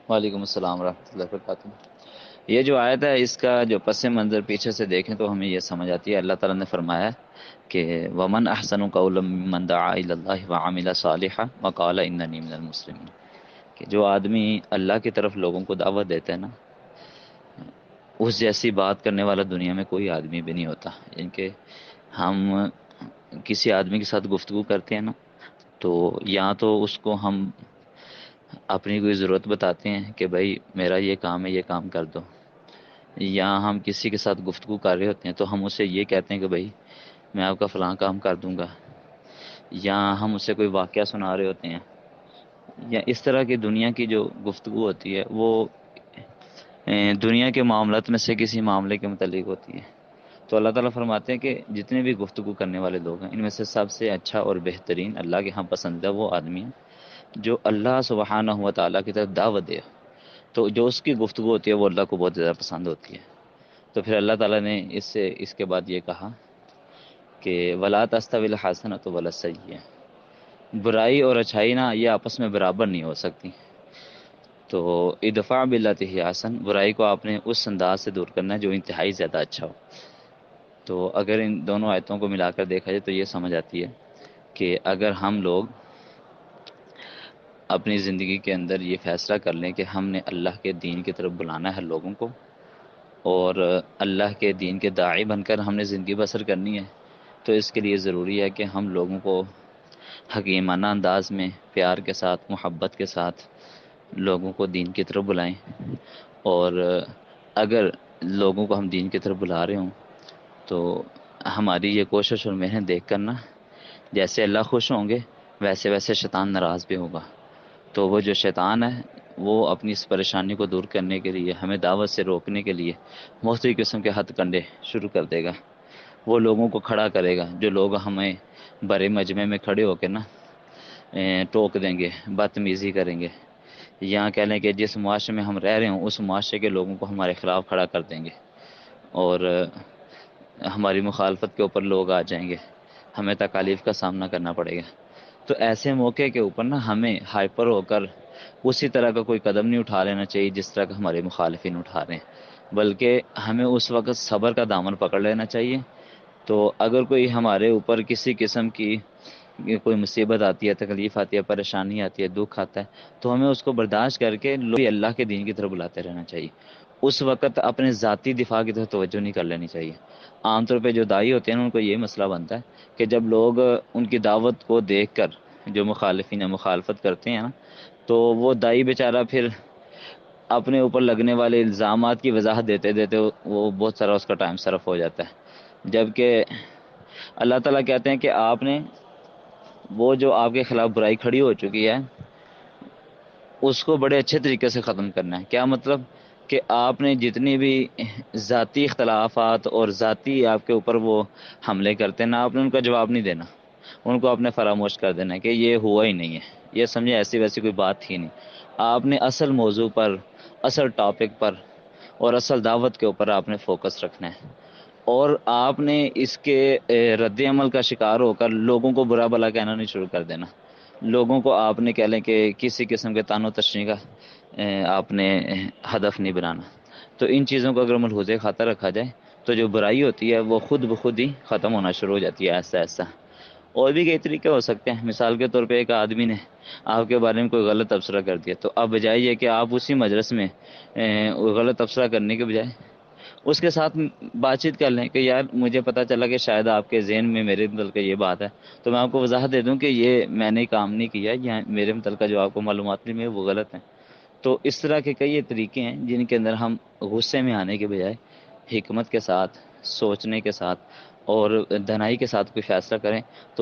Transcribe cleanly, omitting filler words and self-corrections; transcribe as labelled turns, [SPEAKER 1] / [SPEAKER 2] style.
[SPEAKER 1] وعلیکم السلام ورحمۃ اللہ وبرکاتہ۔ یہ جو آیت ہے اس کا جو پس منظر پیچھے سے دیکھیں تو ہمیں یہ سمجھ آتی ہے۔ اللہ تعالیٰ نے فرمایا کہ ومن احسن قولا ممن دعا الی اللہ وعمل صالحا وقال اننی من المسلمین، کہ جو آدمی اللہ کی طرف لوگوں کو دعوت دیتا ہے نا، اس جیسی بات کرنے والا دنیا میں کوئی آدمی بھی نہیں ہوتا۔ یعنی کہ ہم کسی آدمی کے ساتھ گفتگو کرتے ہیں نا، تو یا تو اس کو ہم اپنی کوئی ضرورت بتاتے ہیں کہ بھائی میرا یہ کام ہے، یہ کام کر دو، یا ہم کسی کے ساتھ گفتگو کر رہے ہوتے ہیں تو ہم اسے یہ کہتے ہیں کہ بھائی میں آپ کا فلاں کام کر دوں گا، یا ہم اسے کوئی واقعہ سنا رہے ہوتے ہیں، یا اس طرح کی دنیا کی جو گفتگو ہوتی ہے وہ دنیا کے معاملات میں سے کسی معاملے کے متعلق ہوتی ہے۔ تو اللہ تعالیٰ فرماتے ہیں کہ جتنے بھی گفتگو کرنے والے لوگ ہیں ان میں سے سب سے اچھا اور بہترین اللہ کے ہاں پسندیدہ وہ آدمی ہے جو اللہ سبحانہ و تعالیٰ کی طرف دعوت دے۔ تو جو اس کی گفتگو ہوتی ہے وہ اللہ کو بہت زیادہ پسند ہوتی ہے۔ تو پھر اللہ تعالیٰ نے اس کے بعد یہ کہا کہ ولا تستوی الحسنۃ ولا السیئۃ، برائی اور اچھائی نا یہ آپس میں برابر نہیں ہو سکتی۔ تو ادفع باللتی ہی احسن، برائی کو آپ نے اس انداز سے دور کرنا ہے جو انتہائی زیادہ اچھا ہو۔ تو اگر ان دونوں آیتوں کو ملا کر دیکھا جائے تو یہ سمجھ آتی ہے کہ اگر ہم لوگ اپنی زندگی کے اندر یہ فیصلہ کر لیں کہ ہم نے اللہ کے دین کی طرف بلانا ہے لوگوں کو، اور اللہ کے دین کے داعی بن کر ہم نے زندگی بسر کرنی ہے، تو اس کے لیے ضروری ہے کہ ہم لوگوں کو حکیمانہ انداز میں پیار کے ساتھ، محبت کے ساتھ لوگوں کو دین کی طرف بلائیں۔ اور اگر لوگوں کو ہم دین کی طرف بلا رہے ہوں تو ہماری یہ کوشش اور محنت دیکھ کر نا، جیسے اللہ خوش ہوں گے ویسے ویسے شیطان ناراض بھی ہوگا۔ تو وہ جو شیطان ہے وہ اپنی اس پریشانی کو دور کرنے کے لیے، ہمیں دعوت سے روکنے کے لیے مختلف قسم کے ہتھ کنڈے شروع کر دے گا۔ وہ لوگوں کو کھڑا کرے گا، جو لوگ ہمیں بڑے مجمع میں کھڑے ہو کے نا ٹوک دیں گے، بدتمیزی کریں گے، یا کہہ لیں کہ جس معاشرے میں ہم رہ رہے ہوں اس معاشرے کے لوگوں کو ہمارے خلاف کھڑا کر دیں گے، اور ہماری مخالفت کے اوپر لوگ آ جائیں گے، ہمیں تکالیف کا سامنا کرنا پڑے گا۔ تو ایسے موقع کے اوپر نا ہمیں ہائپر ہو کر اسی طرح کا کوئی قدم نہیں اٹھا لینا چاہیے جس طرح کا ہمارے مخالفین اٹھا رہے ہیں، بلکہ ہمیں اس وقت صبر کا دامن پکڑ لینا چاہیے۔ تو اگر کوئی ہمارے اوپر کسی قسم کی کوئی مصیبت آتی ہے، تکلیف آتی ہے، پریشانی آتی ہے، دکھ آتا ہے، تو ہمیں اس کو برداشت کر کے اللہ کے دین کی طرف بلاتے رہنا چاہیے۔ اس وقت اپنے ذاتی دفاع کی طرف توجہ نہیں کر لینی چاہیے۔ عام طور پہ جو داعی ہوتے ہیں ان کو یہ مسئلہ بنتا ہے کہ جب لوگ ان کی دعوت کو دیکھ کر جو مخالفین مخالفت کرتے ہیں نا، تو وہ داعی بیچارہ پھر اپنے اوپر لگنے والے الزامات کی وضاحت دیتے دیتے وہ بہت سارا اس کا ٹائم صرف ہو جاتا ہے، جبکہ اللہ تعالیٰ کہتے ہیں کہ آپ نے وہ جو آپ کے خلاف برائی کھڑی ہو چکی ہے اس کو بڑے اچھے طریقے سے ختم کرنا ہے۔ کیا مطلب کہ آپ نے جتنی بھی ذاتی اختلافات اور ذاتی آپ کے اوپر وہ حملے کرتے ہیں نا، آپ نے ان کا جواب نہیں دینا، ان کو آپ نے فراموش کر دینا ہے کہ یہ ہوا ہی نہیں ہے، یہ سمجھے ایسی ویسی کوئی بات تھی نہیں۔ آپ نے اصل موضوع پر، اصل ٹاپک پر اور اصل دعوت کے اوپر آپ نے فوکس رکھنا ہے، اور آپ نے اس کے رد عمل کا شکار ہو کر لوگوں کو برا بھلا کہنا نہیں شروع کر دینا۔ لوگوں کو آپ نے کہہ لیں کہ کسی قسم کے تان و تشنی کا آپ نے ہدف نہیں بنانا۔ تو ان چیزوں کو اگر ملحوظ خاطر رکھا جائے تو جو برائی ہوتی ہے وہ خود بخود ہی ختم ہونا شروع ہو جاتی ہے ایسا ایسا۔ اور بھی کئی طریقے ہو سکتے ہیں، مثال کے طور پہ ایک آدمی نے آپ کے بارے میں کوئی غلط تبصرہ کر دیا، تو اب بجائے یہ کہ آپ اسی مجلس میں غلط تبصرہ کرنے کے بجائے اس کے ساتھ بات چیت کر لیں کہ یار مجھے پتہ چلا کہ شاید آپ کے ذہن میں میرے متعلق یہ بات ہے، تو میں آپ کو وضاحت دے دوں کہ یہ میں نے کام نہیں کیا، یا میرے متعلقہ جو آپ کو معلومات ملی وہ غلط ہیں۔ تو اس طرح کے کئی طریقے ہیں جن کے اندر ہم غصے میں آنے کے بجائے حکمت کے ساتھ، سوچنے کے ساتھ اور دنائی کے ساتھ کوئی فیصلہ کریں تو